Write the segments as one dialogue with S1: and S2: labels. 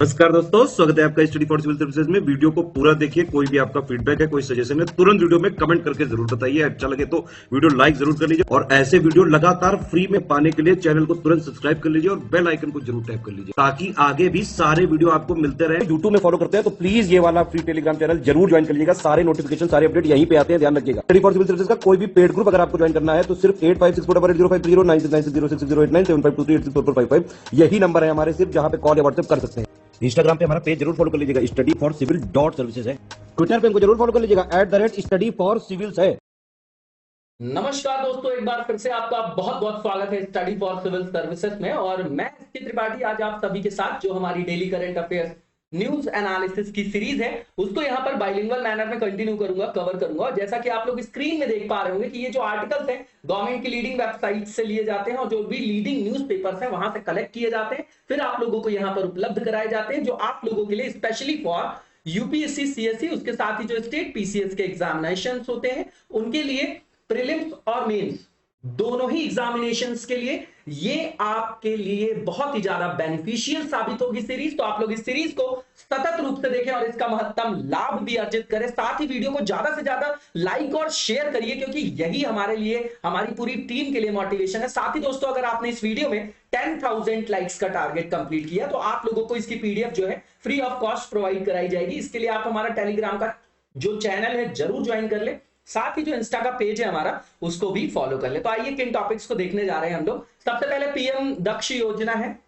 S1: नमस्कार दोस्तों, स्वागत है आपका स्टडी फॉर सिविल सर्विसेज में। वीडियो को पूरा देखिए। कोई भी आपका फीडबैक है, कोई सजेशन है, तुरंत वीडियो में कमेंट करके जरूर बताइए। अच्छा लगे तो वीडियो लाइक जरूर कर लीजिए और ऐसे वीडियो लगातार फ्री में पाने के लिए चैनल को तुरंत सब्सक्राइब कर लीजिए और बेल आइकन को जरूर टैप कर लीजिए ताकि आगे भी सारे वीडियो आपको मिलते रहे। यूट्यूब में फॉलो करते हैं तो प्लीज ये वाला फ्री टेलीग्राम चैनल जरूर ज्वाइन कर लीजिएगा। सारे नोटिफिकेशन, सारे अपडेट यहीं पे आते हैं, ध्यान रखिएगा। स्टडी फॉर सिविल सर्विसेज का कोई भी पेड ग्रुप अगर आपको ज्वाइन करना है तो सिर्फ 8564805309696086089483864455 यही नंबर है हमारे, सिर्फ जहां पे कॉल या व्हाट्सएप कर सकते हैं। इंस्टाग्राम पे हमारा पेज जरूर फॉलो कर लीजिएगा, स्टडी फॉर सिविल .सर्विसेज है। ट्विटर पे हमको जरूर फॉलो कर लीजिएगा, @स्टडी फॉर सिविल्स है।
S2: नमस्कार दोस्तों, एक बार फिर से आपका बहुत बहुत स्वागत है स्टडी फॉर सिविल सर्विसेज में। और मैं एसके त्रिपाठी आज आप सभी के साथ जो हमारी daily current affairs news analysis की सीरीज है उसको यहाँ पर बाइलिंगुअल मैनर में कंटिन्यू करूंगा, कवर करूंगा। और जैसा कि आप लोग स्क्रीन में देख पा रहे होंगे कि ये जो आर्टिकल्स हैं गवर्नमेंट की लीडिंग वेबसाइट से लिए जाते हैं और जो भी लीडिंग न्यूज़पेपर्स हैं वहां से कलेक्ट किए जाते हैं, फिर आप लोगों को यहाँ पर उपलब्ध कराए जाते हैं, जो आप लोगों के लिए स्पेशली फॉर यूपीएससी, सीएससी, उसके साथ ही जो स्टेट पीसीएस के एग्जामिनेशन होते हैं उनके लिए, प्रीलिम्स और मेंस दोनों ही एग्जामिनेशंस के लिए ये आपके लिए बहुत ही ज्यादा बेनिफिशियल साबित होगी सीरीज। तो आप लोग इस सीरीज को सतत रूप से देखें और इसका महत्तम लाभ भी अर्जित करें। साथ ही वीडियो को ज्यादा से ज्यादा लाइक और शेयर करिए क्योंकि यही हमारे लिए, हमारी पूरी टीम के लिए मोटिवेशन है। साथ ही दोस्तों, अगर आपने इस वीडियो में 10,000 लाइक्स का टारगेट कंप्लीट किया तो आप लोगों को इसकी पीडीएफ जो है फ्री ऑफ कॉस्ट प्रोवाइड कराई जाएगी। इसके लिए आप हमारा टेलीग्राम का जो चैनल है जरूर ज्वाइन कर ले, साथ ही जो इंस्टा का पेज है हमारा उसको भी फॉलो कर ले। तो आइए किन टॉपिक्स को देखने जा रहे हैं हम लोग। सबसे पहले पीएम दक्ष योजना है,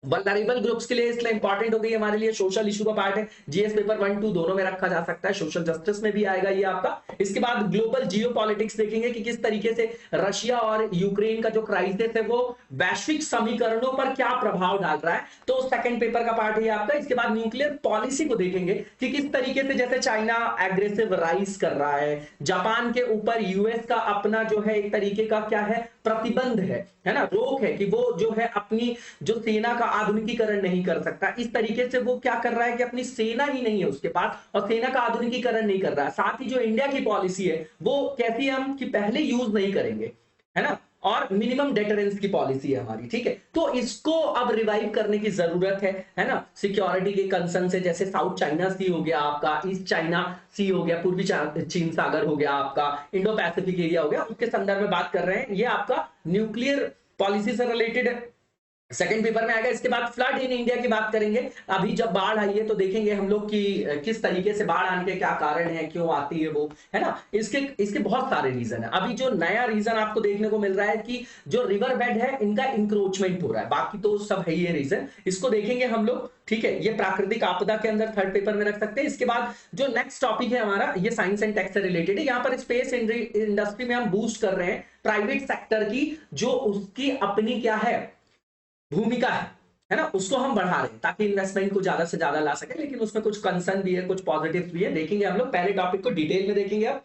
S2: वल्नरेबल ग्रुप्स के लिए, इसलिए इंपॉर्टेंट हो गई हमारे लिए। सोशल इशू का पार्ट है, जीएस पेपर 1 2 दोनों में रखा जा सकता है, सोशल जस्टिस में भी आएगा ये आपका। इसके बाद ग्लोबल जियोपॉलिटिक्स देखेंगे कि किस तरीके से रशिया और यूक्रेन का जो क्राइसिस है वो वैश्विक समीकरणों पर क्या प्रभाव डाल रहा है, तो सेकंड पेपर का पार्ट है आपका। इसके बाद न्यूक्लियर पॉलिसी को देखेंगे कि किस तरीके से, जैसे चाइना एग्रेसिव राइज कर रहा है, जापान के ऊपर यूएस का अपना जो है एक तरीके का क्या है, प्रतिबंध है ना, रोक है कि वो जो है अपनी जो सेना का आधुनिकीकरण नहीं कर सकता। इस तरीके से वो क्या कर रहा है कि अपनी सेना ही नहीं है उसके पास और सेना का आधुनिकीकरण नहीं कर रहा है। साथ ही जो इंडिया की पॉलिसी है वो कैसी है, हम कि पहले यूज नहीं करेंगे, है ना, और मिनिमम डेटरेंस की पॉलिसी है हमारी, ठीक है। तो इसको अब रिवाइव करने की जरूरत है ना, सिक्योरिटी के कंसर्न से, जैसे साउथ चाइना सी हो गया आपका, ईस्ट चाइना सी हो गया, पूर्वी चीन सागर हो गया आपका, इंडो पैसिफिक एरिया हो गया, उसके संदर्भ में बात कर रहे हैं। ये आपका न्यूक्लियर पॉलिसी से रिलेटेड है, सेकंड पेपर में आएगा। इसके बाद फ्लड इन इंडिया की बात करेंगे। अभी जब बाढ़ आई है तो देखेंगे हम लोग कि किस तरीके से बाढ़ आने के क्या कारण है, क्यों आती है वो, है ना। इसके इसके बहुत सारे रीजन है। अभी जो नया रीजन आपको देखने को मिल रहा है कि जो रिवर बेड है इनका इंक्रोचमेंट हो रहा है, बाकी तो सब है ये रीजन, इसको देखेंगे हम लोग, ठीक है। ये प्राकृतिक आपदा के अंदर थर्ड पेपर में रख सकते हैं। इसके बाद जो नेक्स्ट टॉपिक है हमारा, ये साइंस एंड टेक से रिलेटेड है। यहाँ पर स्पेस इंडस्ट्री में हम बूस्ट कर रहे हैं प्राइवेट सेक्टर की, जो उसकी अपनी क्या है भूमिका है ना, उसको हम बढ़ा रहे हैं ताकि इन्वेस्टमेंट को ज्यादा से ज्यादा ला सके। लेकिन उसमें कुछ कंसर्न भी है, कुछ पॉजिटिव भी है, देखेंगे हम लोग। पहले टॉपिक को डिटेल में देखेंगे अब।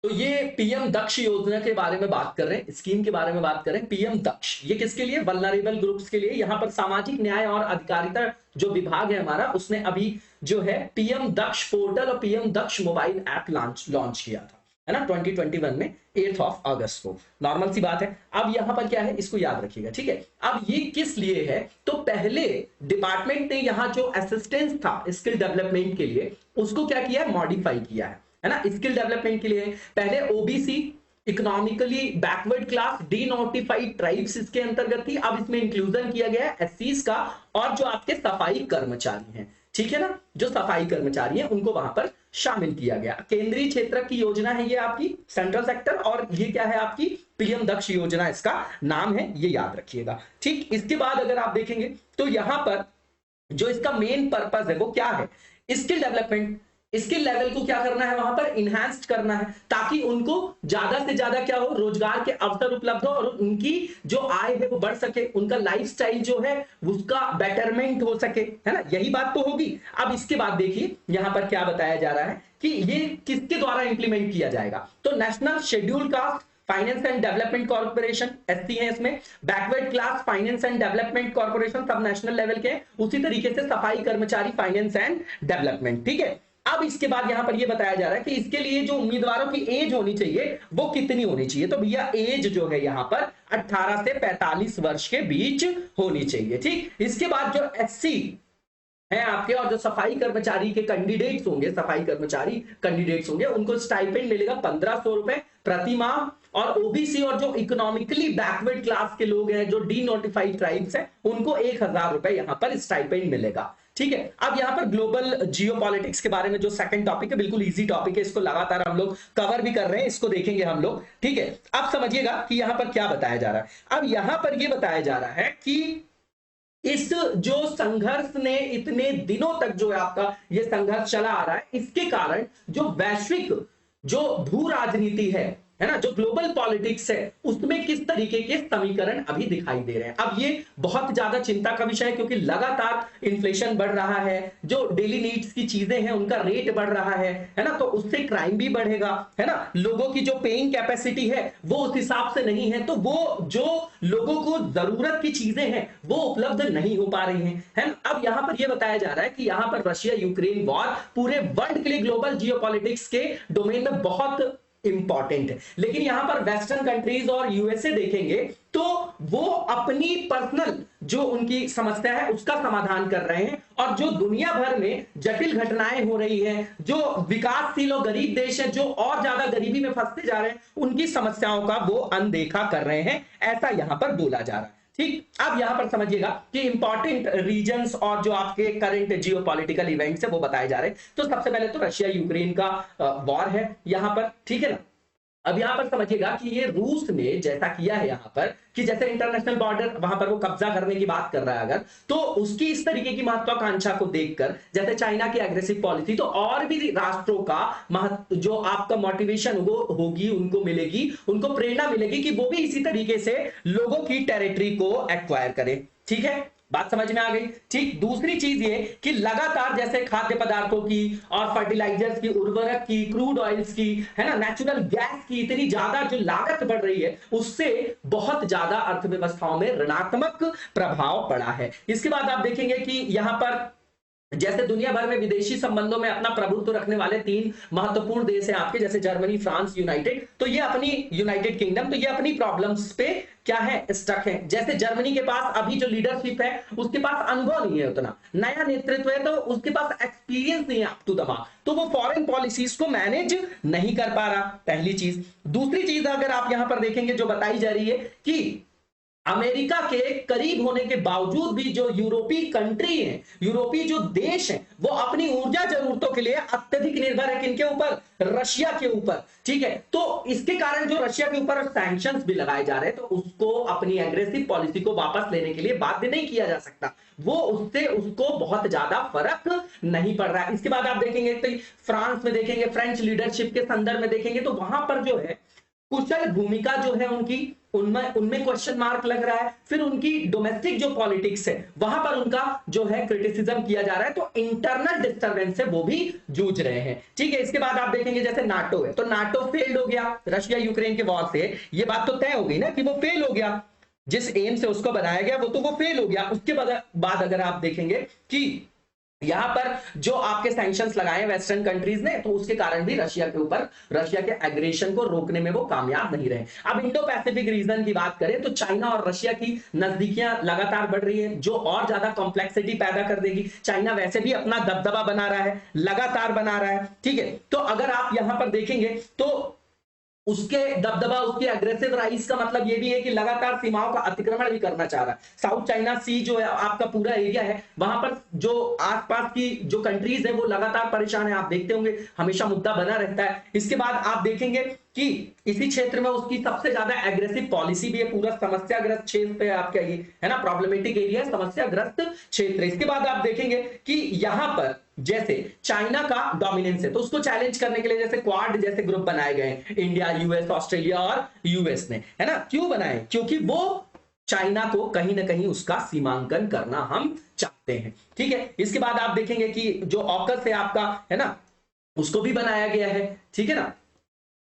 S2: तो ये पीएम दक्ष योजना के बारे में बात कर रहे हैं, स्कीम के बारे में बात कर रहे हैं। पीएम दक्ष ये किसके लिए, वल्नरेबल ग्रुप्स के लिए। यहाँ पर सामाजिक न्याय और अधिकारिता जो विभाग है हमारा, उसने अभी जो है पीएम दक्ष पोर्टल और पीएम दक्ष मोबाइल ऐप लॉन्च किया था, है ना, 2021 में 8 अगस्त को। नॉर्मल सी बात है। अब यहां पर क्या है, इसको याद रखिएगा, ठीक है। अब ये किस लिए है, तो पहले डिपार्टमेंट ने यहां जो असिस्टेंस था स्किल डेवलपमेंट के लिए, उसको क्या किया है, मॉडिफाई किया है ना। स्किल डेवलपमेंट के लिए पहले OBC, economically backward class, D notified tribes इसके अंतर्गत थी। अब इसमें इंक्लूजन किया गया है एससीज का, और जो आपके सफाई कर्मचारी हैं, ठीक है ना, जो सफाई कर्मचारी हैं उनको वहां पर शामिल किया गया। केंद्रीय क्षेत्र की योजना है ये आपकी, सेंट्रल सेक्टर, और ये क्या है आपकी पीएम दक्ष योजना, इसका नाम है, ये याद रखिएगा, ठीक। इसके बाद अगर आप देखेंगे तो यहां पर जो इसका मेन पर्पस है वो क्या है, स्किल डेवलपमेंट। स्किल लेवल को क्या करना है, वहां पर इनहैंस करना है ताकि उनको ज्यादा से ज्यादा क्या हो, रोजगार के अवसर उपलब्ध हो और उनकी जो आय है वो बढ़ सके, उनका लाइफस्टाइल जो है उसका बेटरमेंट हो सके, है ना, यही बात तो होगी। अब इसके बाद देखिए यहां पर क्या बताया जा रहा है कि ये किसके द्वारा इंप्लीमेंट किया जाएगा, तो national schedule caste finance and development corporation, SC है इसमें, backward class finance and development corporation, सब नेशनल लेवल के, उसी तरीके से सफाई कर्मचारी फाइनेंस एंड डेवलपमेंट, ठीक है। अब इसके बाद यहां पर यह बताया जा रहा है कि इसके लिए जो उम्मीदवारों की एज होनी चाहिए वो कितनी होनी चाहिए, तो भैया एज जो है यहां पर 18 से 45 वर्ष के बीच होनी चाहिए, ठीक। इसके बाद जो एससी हैं आपके, और जो सफाई कर्मचारी के कैंडिडेट्स होंगे, सफाई कर्मचारी कैंडिडेट्स होंगे, उनको स्टाइपेंड मिलेगा 1500 रुपए प्रति माह। और ओबीसी और जो इकोनॉमिकली बैकवर्ड क्लास के लोग हैं, जो डी नोटिफाइड ट्राइब्स हैं, उनको 1000 रुपए यहां पर स्टाइपेंड मिलेगा। ठीक है, अब यहां पर ग्लोबल जियोपॉलिटिक्स के बारे में जो सेकंड टॉपिक है, बिल्कुल इजी टॉपिक है, इसको लगातार हम लोग कवर भी कर रहे हैं, इसको देखेंगे हम लोग। ठीक है, अब समझिएगा कि यहां पर क्या बताया जा रहा है। अब यहां पर यह बताया जा रहा है कि इस जो संघर्ष ने इतने दिनों तक जो है आपका ये संघर्ष चला आ रहा है, इसके कारण जो वैश्विक जो भू राजनीति है ना, जो ग्लोबल पॉलिटिक्स है, उसमें किस तरीके के समीकरण अभी दिखाई दे रहे हैं। अब ये बहुत ज्यादा चिंता का विषय है, क्योंकि लगातार इन्फ्लेशन बढ़ रहा है, जो डेली नीड्स की चीजें हैं उनका रेट बढ़ रहा है ना, तो उससे क्राइम भी बढ़ेगा, है ना। लोगों की जो पेइंग कैपेसिटी है वो उस हिसाब से नहीं है, तो वो जो लोगों को जरूरत की चीजें हैं वो उपलब्ध नहीं हो पा रही हैं, है ना। अब यहां पर यह बताया जा रहा है कि यहां पर रशिया यूक्रेन वॉर पूरे वर्ल्ड के लिए ग्लोबल जियोपॉलिटिक्स के डोमेन में बहुत इंपॉर्टेंट है। लेकिन यहां पर वेस्टर्न कंट्रीज और यूएसए देखेंगे तो वो अपनी पर्सनल जो उनकी समस्या है उसका समाधान कर रहे हैं, और जो दुनिया भर में जटिल घटनाएं हो रही हैं, जो विकासशील और गरीब देश हैं जो और ज्यादा गरीबी में फंसते जा रहे हैं, उनकी समस्याओं का वो अनदेखा कर रहे हैं, ऐसा यहां पर बोला जा रहा है। ठीक, अब यहां पर समझिएगा कि इंपॉर्टेंट रीजन्स और जो आपके करंट जियोपॉलिटिकल इवेंट्स है वो बताए जा रहे हैं। तो सबसे पहले तो रशिया यूक्रेन का वॉर है यहां पर, ठीक है ना। अब यहां पर समझिएगा कि ये रूस ने जैसा किया है यहां पर, कि जैसे इंटरनेशनल बॉर्डर वहां पर वो कब्जा करने की बात कर रहा है अगर, तो उसकी इस तरीके की महत्वाकांक्षा को देखकर, जैसे चाइना की एग्रेसिव पॉलिसी, तो और भी राष्ट्रों का जो आपका मोटिवेशन वो होगी, उनको मिलेगी, उनको प्रेरणा मिलेगी कि वो भी इसी तरीके से लोगों की टेरिटरी को एक्वायर करें। ठीक है, बात समझ में आ गई। ठीक, दूसरी चीज ये कि लगातार जैसे खाद्य पदार्थों की और फर्टिलाइजर्स की, उर्वरक की, क्रूड ऑयल्स की, है ना, नेचुरल गैस की इतनी ज्यादा जो लागत बढ़ रही है, उससे बहुत ज्यादा अर्थव्यवस्थाओं में ऋणात्मक प्रभाव पड़ा है। इसके बाद आप देखेंगे कि यहां पर जैसे दुनिया भर में विदेशी संबंधों में अपना प्रभुत्व रखने वाले 3 महत्वपूर्ण देश हैं आपके, जैसे जर्मनी, फ्रांस, यूनाइटेड, तो ये अपनी यूनाइटेड किंगडम, तो ये अपनी प्रॉब्लम्स पे क्या है, स्टक है। जैसे जर्मनी के पास अभी जो लीडरशिप है उसके पास अनुभव नहीं है, उतना नया नेतृत्व है, तो उसके पास एक्सपीरियंस नहीं है अप टू द मार्क, तो वो फॉरेन पॉलिसीज को मैनेज नहीं कर पा रहा, पहली चीज। दूसरी चीज अगर आप यहां पर देखेंगे जो बताई जा रही है कि अमेरिका के करीब होने के बावजूद भी जो यूरोपीय कंट्री है, यूरोपीय जो देश है, वो अपनी ऊर्जा जरूरतों के लिए अत्यधिक निर्भर है किनके ऊपर, रशिया के ऊपर। ठीक है, तो इसके कारण जो रशिया के ऊपर सैंक्शंस भी लगाए जा रहे हैं, तो उसको अपनी एग्रेसिव पॉलिसी को वापस लेने के लिए बाध्य नहीं किया जा सकता, वो उससे उसको बहुत ज्यादा फर्क नहीं पड़ रहा है। इसके बाद आप देखेंगे तो फ्रांस में देखेंगे, फ्रेंच लीडरशिप के संदर्भ में देखेंगे, तो वहां पर जो है कुशल भूमिका जो है उनकी, उनमें क्वेश्चन मार्क लग रहा है। फिर उनकी डोमेस्टिक जो पॉलिटिक्स है वहां पर उनका जो है क्रिटिसिज्म किया जा रहा है, तो इंटरनल डिस्टर्बेंस से वो भी जूझ रहे हैं। ठीक है, इसके बाद आप देखेंगे जैसे नाटो है, तो नाटो फेल्ड हो गया रशिया यूक्रेन के वॉर से, ये बात तो तय हो गई ना कि वो फेल हो गया, जिस एम से उसको बनाया गया वो तो वो फेल हो गया। उसके बाद अगर आप देखेंगे कि यहां पर जो आपके सैंक्शंस लगाए वेस्टर्न कंट्रीज ने, तो उसके कारण भी रशिया के ऊपर, रशिया के एग्रेशन को रोकने में वो कामयाब नहीं रहे। अब इंडो पैसिफिक रीजन की बात करें तो चाइना और रशिया की नजदीकियां लगातार बढ़ रही है, जो और ज्यादा कॉम्प्लेक्सिटी पैदा कर देगी। चाइना वैसे भी अपना दबदबा बना रहा है, लगातार बना रहा है। ठीक है, तो अगर आप यहां पर देखेंगे तो उसके दबदबा, उसकी एग्रेसिव राइज का मतलब यह भी है कि लगातार सीमाओं का अतिक्रमण भी करना चाह रहा है। साउथ चाइना सी जो है आपका पूरा एरिया है, वहां पर जो आसपास की जो कंट्रीज है वो लगातार परेशान है, आप देखते होंगे हमेशा मुद्दा बना रहता है। इसके बाद आप देखेंगे कि इसी क्षेत्र में उसकी सबसे ज्यादा एग्रेसिव पॉलिसी भी है, पूरा समस्याग्रस्त क्षेत्र पे आपका ये है ना, प्रॉब्लमेटिक एरिया, समस्याग्रस्त क्षेत्र। इसके बाद आप देखेंगे कि यहां पर जैसे चाइना का डोमिनेंस है, तो उसको चैलेंज करने के लिए जैसे क्वाड जैसे ग्रुप बनाए गए, इंडिया, यूएस, ऑस्ट्रेलिया और यूएस ने, है ना। क्यों बनाए, क्योंकि वो चाइना को कहीं ना कहीं उसका सीमांकन करना हम चाहते हैं। ठीक है, इसके बाद आप देखेंगे कि जो ऑकस है आपका, है ना, उसको भी बनाया गया है। ठीक है ना,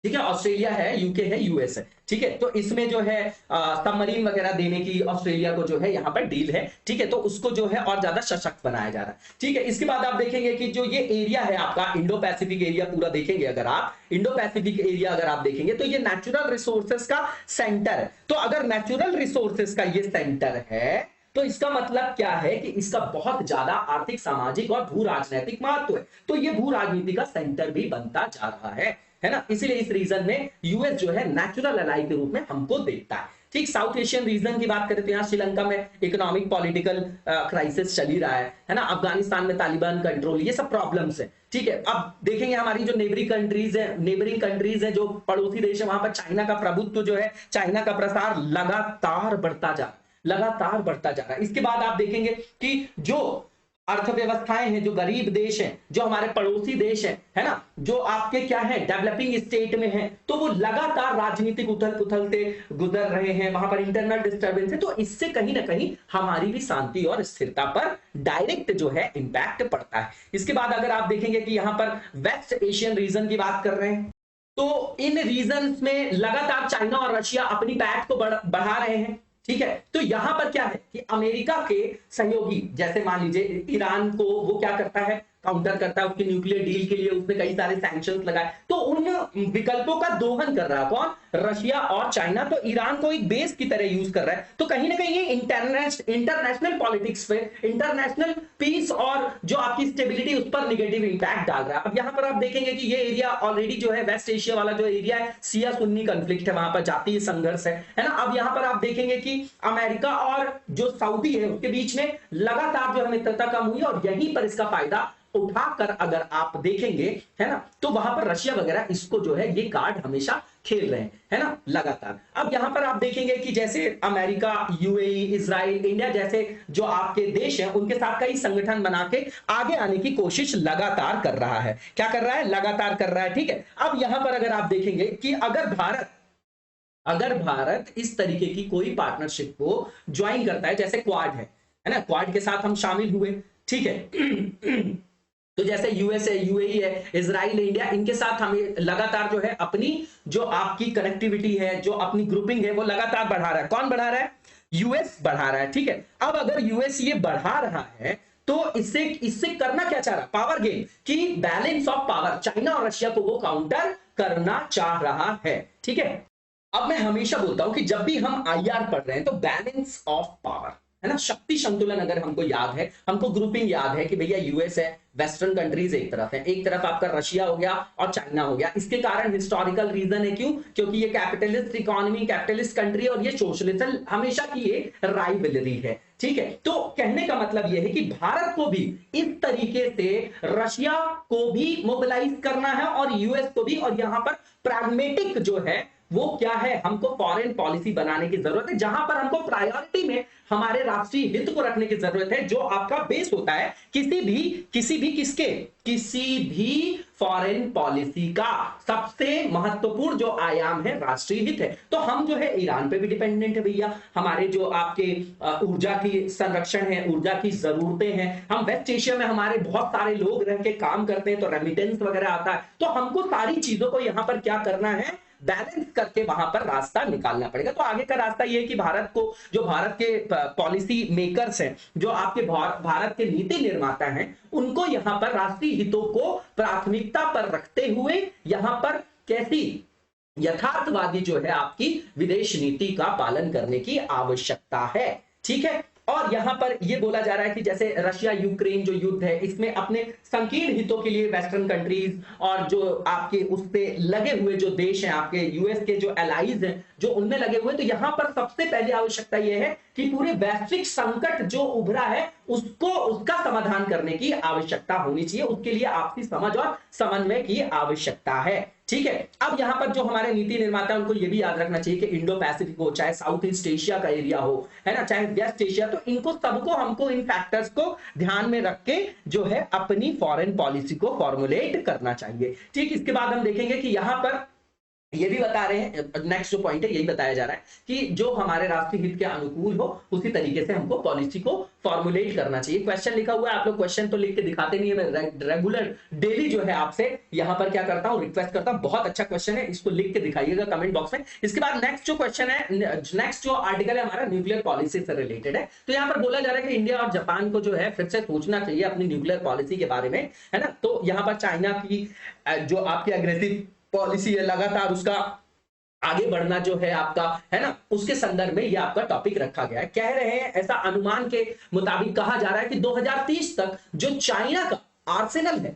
S2: ठीक है, ऑस्ट्रेलिया है, यूके है, यूएस है। ठीक है, तो इसमें जो है सबमरीन वगैरह देने की ऑस्ट्रेलिया को जो है यहां पर डील है। ठीक है, तो उसको जो है और ज्यादा सशक्त बनाया जा रहा है। ठीक है, इसके बाद आप देखेंगे कि जो ये एरिया है आपका इंडो पैसिफिक एरिया पूरा देखेंगे, अगर आप इंडो पैसिफिक एरिया अगर आप देखेंगे तो ये नेचुरल रिसोर्सेस का सेंटर है। तो अगर नेचुरल रिसोर्सेस का ये सेंटर है तो इसका मतलब क्या है कि इसका बहुत ज्यादा आर्थिक, सामाजिक और भू राजनीतिक महत्व है। तो ये भू राजनीति का सेंटर भी बनता जा रहा है ना। इसीलिए इस रीजन में यूएस जो है नेचुरल अलाई के रूप में हमको देखता है। ठीक, साउथ एशियन रीजन की बात करें तो यहाँ श्रीलंका में इकोनॉमिक पॉलिटिकल क्राइसिस चल ही रहा है ना। अफगानिस्तान में तालिबान कंट्रोल, ये सब प्रॉब्लम्स है। ठीक है, अब देखेंगे हमारी जो नेबरिंग कंट्रीज है, जो पड़ोसी देश है, वहां पर चाइना का प्रभुत्व जो है, चाइना का प्रसार लगातार बढ़ता जा रहा है। इसके बाद आप देखेंगे कि जो अर्थव्यवस्थाएं हैं, जो गरीब देश हैं, जो हमारे पड़ोसी देश हैं, है ना, जो आपके क्या है डेवलपिंग स्टेट में हैं, तो वो लगातार राजनीतिक उथल पुथल से गुजर रहे हैं, वहां पर इंटरनल डिस्टर्बेंस है। तो इससे कहीं ना कहीं हमारी भी शांति और स्थिरता पर डायरेक्ट जो है इंपैक्ट पड़ता है। इसके बाद अगर आप देखेंगे कि यहां पर वेस्ट एशियन रीजन की बात कर रहे हैं, तो इन रीजन्स में लगातार चाइना और रशिया अपनी पैठ को बढ़ा रहे हैं। ठीक है, तो यहां पर क्या है कि अमेरिका के सहयोगी, जैसे मान लीजिए ईरान को वो क्या करता है, काउंटर करता है, उसके न्यूक्लियर डील के लिए उसने कई सारे सैंक्शंस लगाए। तो उन विकल्पों का दोहन कर रहा है कौन, रशिया और चाइना। तो ईरान को एक बेस की तरह यूज कर रहा है। तो कहीं ना कहीं ये इंटरनेशनल पॉलिटिक्स पे, इंटरनेशनल पीस और जो आपकी स्टेबिलिटी, उस पर निगेटिव इंपैक्ट डाल रहा है। अब यहां पर आप देखेंगे कि ये एरिया ऑलरेडी जो है वेस्ट एशिया वाला जो एरिया है, शिया सुन्नी कॉन्फ्लिक्ट है, वहां पर जातीय संघर्ष है ना। अब यहां पर आप देखेंगे कि अमेरिका और जो सऊदी है उसके बीच में लगातार जो है मित्रता कम हुई, और यहीं पर इसका फायदा उठाकर अगर आप देखेंगे, है ना, तो वहां पर रशिया वगैरह इसको जो है ये कार्ड हमेशा खेल रहे हैं, है ना, लगातार। अब यहां पर आप देखेंगे कि जैसे अमेरिका, यूएई, इजराइल, इंडिया जैसे जो आपके देश हैं, उनके साथ कई संगठन बना के आगे आने की कोशिश लगातार कर रहा है। क्या कर रहा है, लगातार कर रहा है। ठीक है, अब यहां पर अगर आप देखेंगे कि अगर भारत इस तरीके की कोई पार्टनरशिप को ज्वाइन करता है, जैसे क्वाड है ना, क्वाड के साथ हम शामिल हुए, ठीक है, तो जैसे यूएसए, यूएई है, इजराइल, इंडिया, इनके साथ हमें लगातार जो है अपनी जो आपकी कनेक्टिविटी है, जो अपनी ग्रुपिंग है, वो लगातार बढ़ा रहा है। कौन बढ़ा रहा है, यूएस बढ़ा रहा है। ठीक है, अब अगर यूएस ये बढ़ा रहा है तो इससे करना क्या चाह रहा, पावर गेन, कि बैलेंस ऑफ पावर, चाइना और रशिया को वो काउंटर करना चाह रहा है। ठीक है, अब मैं हमेशा बोलता हूं कि जब भी हम आईआर पढ़ रहे हैं तो बैलेंस ऑफ पावर, है ना, शक्ति संतुलन अगर हमको याद है, हमको ग्रुपिंग याद है कि भैया यूएस है, वेस्टर्न कंट्रीज एक तरफ है, एक तरफ आपका रशिया हो गया और चाइना हो गया। इसके कारण हिस्टोरिकल रीजन है, क्यों, क्योंकि ये कैपिटलिस्ट इकोनॉमी, कैपिटलिस्ट कंट्री, और ये सोशलिज्म हमेशा की ये राइवलरी है। ठीक है, तो कहने का मतलब यह है कि भारत को भी इस तरीके से रशिया को भी मोबिलाइज करना है और यूएस को भी, और यहां पर प्रैग्मेटिक जो है वो क्या है, हमको फॉरेन पॉलिसी बनाने की जरूरत है, जहां पर हमको प्रायोरिटी में हमारे राष्ट्रीय हित को रखने की जरूरत है, जो आपका बेस होता है किसी भी फॉरेन पॉलिसी का सबसे महत्वपूर्ण जो आयाम है राष्ट्रीय हित है। तो हम जो है ईरान पे भी डिपेंडेंट है भैया, हमारे जो आपके ऊर्जा की संरक्षण है, ऊर्जा की जरूरतें हैं, हम वेस्ट एशिया में हमारे बहुत सारे लोग रह के काम करते हैं, तो रेमिटेंस वगैरह आता है। तो हमको सारी चीजों को यहां पर क्या करना है, बैलेंस करके वहां पर रास्ता निकालना पड़ेगा। तो आगे का रास्ता यह है कि भारत को, जो भारत के पॉलिसी मेकर्स हैं, जो आपके भारत के नीति निर्माता हैं, उनको यहां पर राष्ट्रीय हितों को प्राथमिकता पर रखते हुए यहां पर कैसी यथार्थवादी जो है आपकी विदेश नीति का पालन करने की आवश्यकता है। ठीक है, और यहां पर यह बोला जा रहा है कि जैसे रशिया यूक्रेन जो युद्ध है, इसमें अपने संकीर्ण हितों के लिए वेस्टर्न कंट्रीज और जो आपके उस पे लगे हुए जो देश हैं, आपके यूएस के जो एलाइज हैं, जो उनमें लगे हुए, तो यहां पर सबसे पहले आवश्यकता यह है कि पूरे वैश्विक संकट जो उभरा है उसका समाधान करने की आवश्यकता होनी चाहिए। उसके लिए आपसी समझ और समन्वय की आवश्यकता है। ठीक है, अब यहां पर जो हमारे नीति निर्माता उनको यह भी याद रखना चाहिए कि इंडो पैसिफिक हो, चाहे साउथ ईस्ट एशिया का एरिया हो, है ना, चाहे वेस्ट एशिया, तो इनको सबको हमको इन फैक्टर्स को ध्यान में रख के जो है अपनी फॉरेन पॉलिसी को फॉर्मुलेट करना चाहिए। ठीक, इसके बाद हम देखेंगे कि यहां पर ये भी बता रहे हैं, नेक्स्ट जो पॉइंट है यही बताया जा रहा है कि जो हमारे राष्ट्रीय हित के अनुकूल हो उसी तरीके से हमको पॉलिसी को फॉर्मुलेट करना चाहिए। क्वेश्चन लिखा हुआ है, आप लोग क्वेश्चन तो लिख के दिखाते नहीं है, मैं रेगुलर डेली जो है आपसे यहां पर क्या करता हूं, रिक्वेस्ट करता हूं। बहुत अच्छा क्वेश्चन है, इसको लिख के दिखाइएगा कमेंट बॉक्स में। इसके बाद नेक्स्ट जो क्वेश्चन है, नेक्स्ट जो आर्टिकल है हमारा न्यूक्लियर पॉलिसी से रिलेटेड है। तो यहां पर बोला जा रहा है कि इंडिया और जापान को जो है फिर से सोचना चाहिए अपनी न्यूक्लियर पॉलिसी के बारे में, है ना। तो यहां पर चाइना की जो आपकी अग्रेसिव पॉलिसी है, लगातार उसका आगे बढ़ना जो है आपका, है ना, उसके संदर्भ में ये आपका टॉपिक रखा गया है। कह रहे हैं, ऐसा अनुमान के मुताबिक कहा जा रहा है कि 2030 तक जो चाइना का आर्सेनल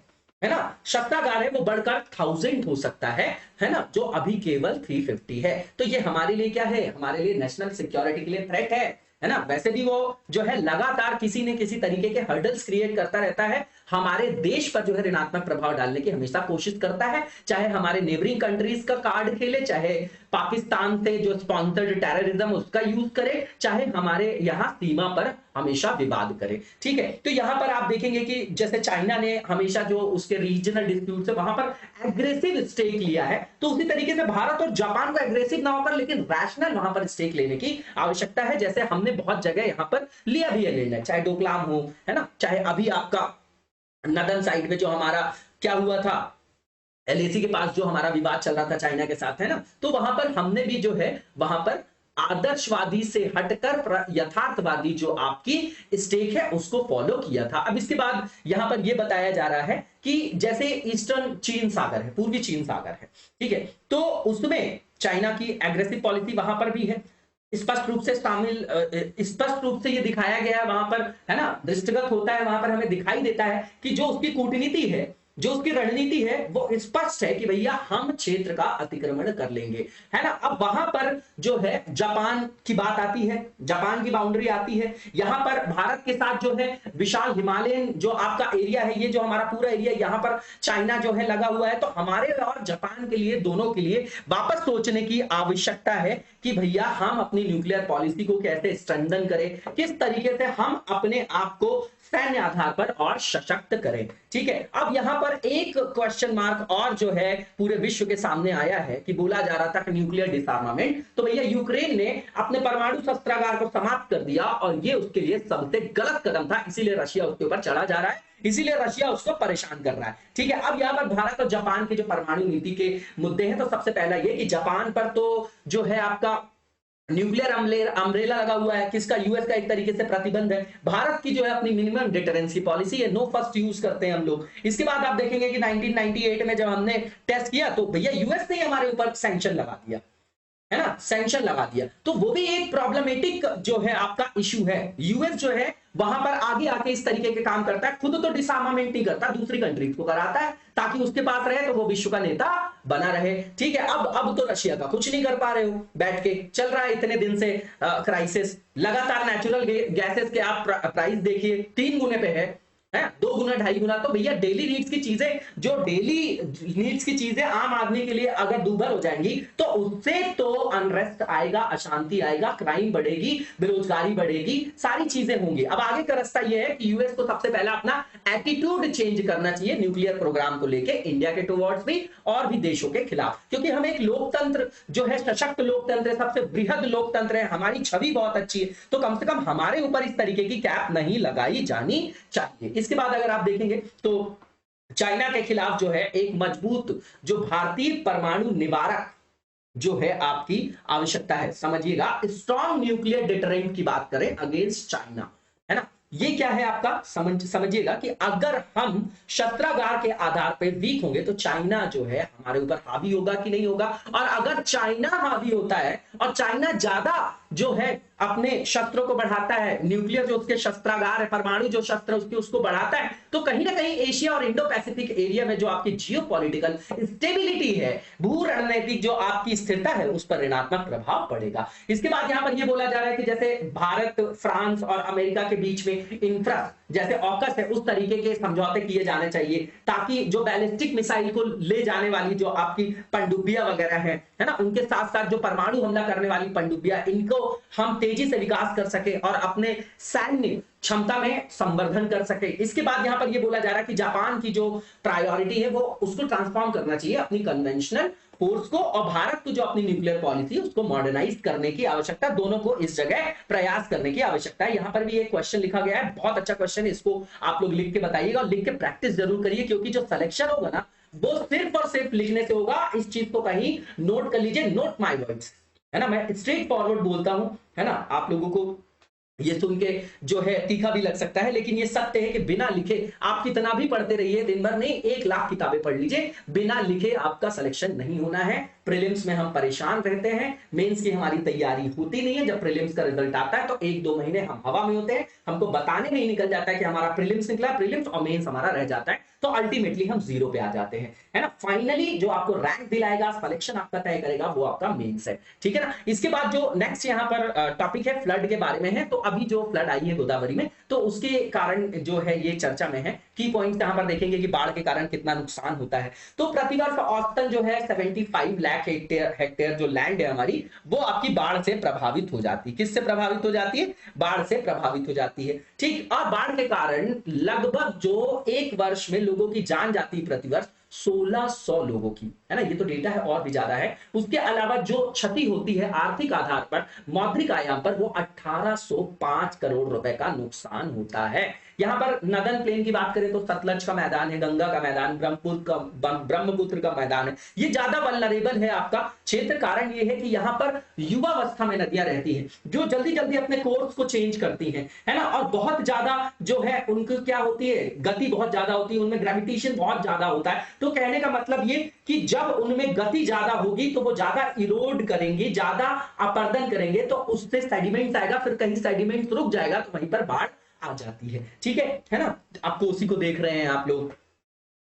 S2: है ना, शस्त्रागार है, वो बढ़कर 1000 हो सकता है ना, जो अभी केवल 350 है। तो ये हमारे लिए क्या है, हमारे लिए नेशनल सिक्योरिटी के लिए थ्रेट है ना। वैसे भी वो जो है लगातार किसी न किसी तरीके के हर्डल्स क्रिएट करता रहता है, हमारे देश पर जो है ऋणात्मक प्रभाव डालने की हमेशा कोशिश करता है, चाहे हमारे नेबरिंग कंट्रीज का कार्ड खेले, चाहे पाकिस्तान से जो स्पॉन्सर्ड टेररिज्म उसका यूज करे, चाहे हमारे यहां सीमा पर हमेशा विवाद करे। ठीक है, तो यहां पर आप देखेंगे कि जैसे चाइना ने हमेशा जो उसके रीजनल डिस्प्यूट से वहां पर एग्रेसिव स्टेक लिया है, तो उसी तरीके से भारत और जापान को एग्रेसिव ना होकर लेकिन रैशनल वहां पर स्टेक लेने की आवश्यकता है, जैसे हमने बहुत जगह यहां पर लिया भी है निर्णय, चाहे डोकलाम हो, है ना, चाहे अभी आपका नदन साइड में जो हमारा क्या हुआ था, एलएसी के पास जो हमारा विवाद चल रहा था चाइना के साथ, है ना, तो वहां पर हमने भी जो है वहां पर आदर्शवादी से हटकर यथार्थवादी जो आपकी स्टेक है उसको फॉलो किया था। अब इसके बाद यहां पर यह बताया जा रहा है कि जैसे ईस्टर्न चीन सागर है, पूर्वी चीन सागर है, ठीक है, तो उसमें चाइना की एग्रेसिव पॉलिसी वहां पर भी है, स्पष्ट रूप से शामिल, स्पष्ट रूप से ये दिखाया गया है वहां पर, है ना, दृष्टिगत होता है वहां पर, हमें दिखाई देता है कि जो उसकी कूटनीति है, जो उसकी रणनीति है, वो स्पष्ट है कि भैया हम क्षेत्र का अतिक्रमण कर लेंगे, है ना। अब वहां पर जो है जापान की बात आती है, जापान की बाउंड्री आती है, यहां पर भारत के साथ जो है विशाल हिमालयन जो आपका एरिया है, ये जो हमारा पूरा एरिया, यहां पर चाइना जो है लगा हुआ है, तो हमारे और जापान के लिए, दोनों के लिए वापस सोचने की आवश्यकता है कि भैया हम अपनी न्यूक्लियर पॉलिसी को कैसे स्ट्रेंथन करें, किस तरीके से हम अपने आप को सैन्य आधार पर और सशक्त करें। ठीक है, अब यहां पर एक क्वेश्चन मार्क और जो है पूरे विश्व के सामने आया है कि बोला जा रहा था कि न्यूक्लियर डिसआर्मामेंट, तो भैया यूक्रेन ने अपने परमाणु शस्त्रागार को समाप्त कर दिया और ये उसके लिए सबसे गलत कदम था, इसीलिए रशिया उसके ऊपर चढ़ा जा रहा है, इसीलिए रशिया उसको परेशान कर रहा है। ठीक है, अब यहां पर भारत और जापान के जो परमाणु नीति के मुद्दे हैं, तो सबसे पहला ये कि जापान पर तो जो है आपका न्यूक्लियर अम्ब्रेला लगा हुआ है, किसका, यूएस का एक तरीके से प्रतिबंध है। भारत की जो है अपनी मिनिमम डिटरेंस की पॉलिसी है, नो फर्स्ट यूज करते हैं हम लोग। इसके बाद आप देखेंगे कि 1998 में जब हमने टेस्ट किया तो भैया यूएस ने हमारे ऊपर सैंक्शन लगा दिया, है ना, सैंक्शन लगा दिया, तो वो भी एक प्रॉब्लमेटिक जो है आपका इशू है। यूएस जो है वहां पर आगे आके इस तरीके के काम करता है, खुद तो डिसआर्मामेंट नहीं करता, दूसरी कंट्रीज को कराता है ताकि उसके पास रहे तो वो विश्व का नेता बना रहे। ठीक है, अब तो रशिया का कुछ नहीं कर पा रहे हो, बैठ के चल रहा है इतने दिन से क्राइसिस, लगातार नेचुरल गैसेस के आप प्राइस देखिए 3 गुने पे है, 2 गुना 2.5 गुना, तो भैया डेली नीड्स की चीजें, जो डेली नीड्स की चीजें आम आदमी के लिए अगर दूभर हो जाएंगी तो उससे तो अनरेस्ट आएगा, अशांति आएगा, क्राइम बढ़ेगी, बेरोजगारी बढ़ेगी, सारी चीजें होंगी। अब आगे का रास्ता यह है कि यूएस को सबसे पहला अपना एटीट्यूड चेंज करना चाहिए न्यूक्लियर प्रोग्राम को लेके, इंडिया के टुवर्ड्स भी और भी देशों के खिलाफ, क्योंकि हम एक लोकतंत्र जो है, सशक्त लोकतंत्र है, सबसे बृहद लोकतंत्र है, हमारी छवि बहुत अच्छी है, तो कम से कम हमारे ऊपर इस तरीके की कैप नहीं लगाई जानी चाहिए। इसके बाद अगर आप देखेंगे तो चाइना के खिलाफ जो है एक मजबूत जो भारतीय परमाणु निवारक जो है आपकी आवश्यकता है, समझिएगा, स्ट्रॉन्ग न्यूक्लियर डिटरेंट की बात करें अगेंस्ट चाइना, है ना, ये क्या है आपका, समझिएगा कि अगर हम शस्त्रागार के आधार पर वीक होंगे तो चाइना जो है हमारे ऊपर हावी होगा कि नहीं होगा, और अगर चाइना हावी होता है और चाइना ज्यादा जो है अपने शस्त्रों को बढ़ाता है, न्यूक्लियर जो उसके शस्त्रागार है, परमाणु जो शस्त्र उसके उसको बढ़ाता है, तो कहीं ना कहीं एशिया और इंडो पैसिफिक एरिया में जो आपकी जियोपॉलिटिकल स्टेबिलिटी है, भू रणनीतिक जो आपकी स्थिरता है, उस पर ऋणात्मक प्रभाव पड़ेगा। इसके बाद यहां पर यह बोला जा रहा है कि जैसे भारत, फ्रांस और अमेरिका के बीच में इंफ्रा जैसे ऑकस है, उस तरीके के समझौते किए जाने चाहिए ताकि जो बैलिस्टिक मिसाइल को ले जाने वाली जो आपकी पनडुब्बियां वगैरह है ना, उनके साथ साथ जो परमाणु हमला करने वाली पनडुब्बियां, इनको हम तेजी से विकास कर सके और अपने सैन्य क्षमता में संवर्धन कर सके। इसके बाद यहां पर यह बोला जा रहा है कि जापान की जो प्रायोरिटी है वो उसको ट्रांसफॉर्म करना चाहिए अपनी कन्वेंशनल फोर्स को, और भारत को जो अपनी न्यूक्लियर पॉलिसी उसको मॉडर्नाइज करने की आवश्यकता, दोनों को इस जगह प्रयास करने की आवश्यकता है। यहां पर भी एक क्वेश्चन लिखा गया है, बहुत अच्छा क्वेश्चन है, इसको आप लोग लिख के बताइएगा और लिख के प्रैक्टिस जरूर करिए, क्योंकि जो सिलेक्शन होगा ना वो सिर्फ और सिर्फ लिखने से होगा। इस चीज को कहीं नोट कर लीजिए, नोट माय वर्ड्स, है ना, मैं स्ट्रेट फॉरवर्ड बोलता हूं, है ना, आप लोगों को ये सुन के जो है तीखा भी लग सकता है, लेकिन ये सत्य है कि बिना लिखे आप कितना भी पढ़ते रहिए, दिन भर नहीं 1 लाख किताबें पढ़ लीजिए, बिना लिखे आपका सिलेक्शन नहीं होना है। प्रीलिम्स में हम परेशान रहते हैं, मेंस की हमारी तैयारी होती नहीं है। जब प्रीलिम्स का रिजल्ट आता है तो 1-2 महीने हम हवा में होते हैं, हमको बताने में ही निकल जाता है कि हमारा प्रीलिम्स निकला, प्रीलिम्स और मेंस हमारा रह जाता है, तो अल्टीमेटली हम जीरो पे आ जाते हैं, है ना। फाइनली जो आपको रैंक दिलाएगा, सिलेक्शन आपका तय करेगा, वो आपका मेंस है, ठीक है ना। इसके बाद जो नेक्स्ट यहाँ पर टॉपिक है फ्लड के बारे में है। तो अभी जो फ्लड आई है गोदावरी में, तो उसके कारण जो है ये चर्चा में है। की पॉइंट यहाँ पर देखेंगे कि बाढ़ के कारण कितना नुकसान होता है। तो प्रतिवर्ष औसतन जो है 75 लाख हेक्टेयर जो लैंड है हमारी, वो आपकी बाढ़ से प्रभावित हो जाती है। किससे प्रभावित हो जाती है? बाढ़ से प्रभावित हो जाती है, ठीक। और बाढ़ के कारण लगभग जो एक वर्ष में लोगों की जान जाती है प्रतिवर्ष 1600 लोगों की, है ना। ये तो डेटा है, और भी ज्यादा है। उसके अलावा जो क्षति होती है आर्थिक आधार पर, मौद्रिक आयाम पर, वो 1805 करोड़ रुपए का नुकसान होता है। यहां पर नदन प्लेन की बात करें तो सतलज का मैदान है, गंगा का मैदान, ब्रह्मपुत्र का मैदान है, ये ज्यादा वल्नरेबल है आपका क्षेत्र। कारण ये है कि यहाँ पर युवावस्था में नदियां रहती हैं, जो जल्दी जल्दी अपने कोर्स को चेंज करती हैं, है ना। और बहुत ज्यादा जो है उनको क्या होती है, गति बहुत ज्यादा होती है, उनमें ग्रेविटेशन बहुत ज्यादा होता है। तो कहने का मतलब ये कि जब उनमें गति ज्यादा होगी तो वो ज्यादा इरोड करेंगे, ज्यादा अपरदन करेंगे, तो उससे सेडिमेंट्स आएगा, फिर कहीं सेडिमेंट्स रुक जाएगा तो वहीं पर बाढ़ आ जाती है, ठीक है ना। आप कोसी को देख रहे हैं आप लोग,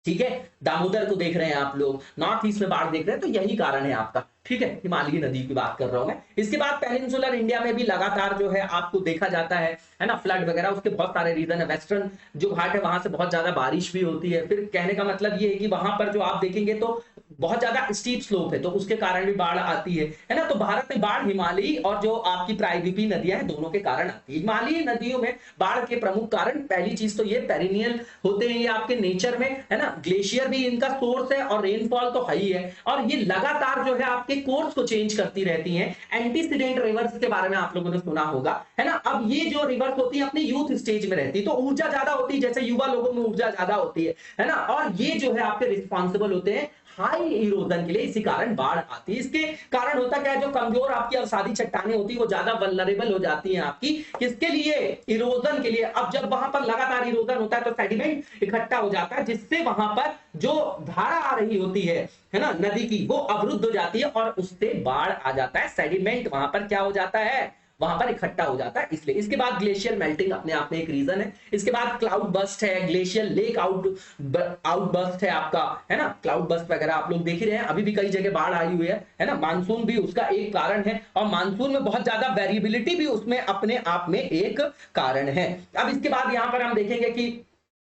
S2: ठीक है, दामोदर को देख रहे हैं आप लोग, नॉर्थ ईस्ट में बाढ़ देख रहे हैं, तो यही कारण है आपका, ठीक है। हिमालयी नदी की बात कर रहा हूं मैं। इसके बाद पेनिनसुलर इंडिया में भी लगातार जो है आपको देखा जाता है ना, फ्लड वगैरह। उसके बहुत सारे रीजन है। वेस्टर्न जो घाट है वहां से बहुत ज्यादा बारिश भी होती है। फिर कहने का मतलब ये है कि वहां पर जो आप देखेंगे तो बहुत ज्यादा स्टीप स्लोप है, तो उसके कारण भी बाढ़ आती है ना। तो भारत में बाढ़ हिमालयी और जो आपकी प्रायद्वीपीय नदियां हैं दोनों के कारण आती है। हिमालयी नदियों में बाढ़ के प्रमुख कारण, पहली चीज तो ये पेरिनियल होते हैं ये आपके नेचर में, है ना। ग्लेशियर भी इनका सोर्स है और रेनफॉल तो है ही है, और ये लगातार जो है आपके कोर्स को चेंज करती रहती हैं। एंटीसीडेंट रिवर्स के बारे में आप लोगों ने सुना होगा, है ना। अब ये जो रिवर्स होती है अपने यूथ स्टेज में रहती है, तो ऊर्जा ज्यादा होती है, जैसे युवा लोगों में ऊर्जा ज्यादा होती है ना। और ये जो है आपके रिस्पॉन्सिबल होते हैं हाई इरोजन के लिए, इसी कारण बाढ़ आती है। इसके कारण होता क्या है, जो कमजोर आपकी अवसादी चट्टानें होती है वो ज्यादा वल्नरेबल हो जाती हैं आपकी, किसके लिए? इरोजन के लिए। अब जब वहां पर लगातार इरोजन होता है तो सेडिमेंट इकट्ठा हो जाता है, जिससे वहां पर जो धारा आ रही होती है ना नदी की, वो अवरुद्ध हो जाती है और उससे बाढ़ आ जाता है। सेडिमेंट वहां पर क्या हो जाता है, वहां पर इकट्ठा हो जाता है, इसलिए। इसके बाद ग्लेशियर मेल्टिंग अपने आप में एक रीजन है। इसके बाद क्लाउड बस्ट है, ग्लेशियर लेक आउटबस्ट है आपका, है ना। क्लाउड बस्ट वगैरह आप लोग देख ही रहे हैं, अभी भी कई जगह बाढ़ आई हुई है ना। मानसून भी उसका एक कारण है, और मानसून में बहुत ज्यादा वेरिएबिलिटी भी उसमें अपने आप में एक कारण है। अब इसके बाद यहां पर हम देखेंगे कि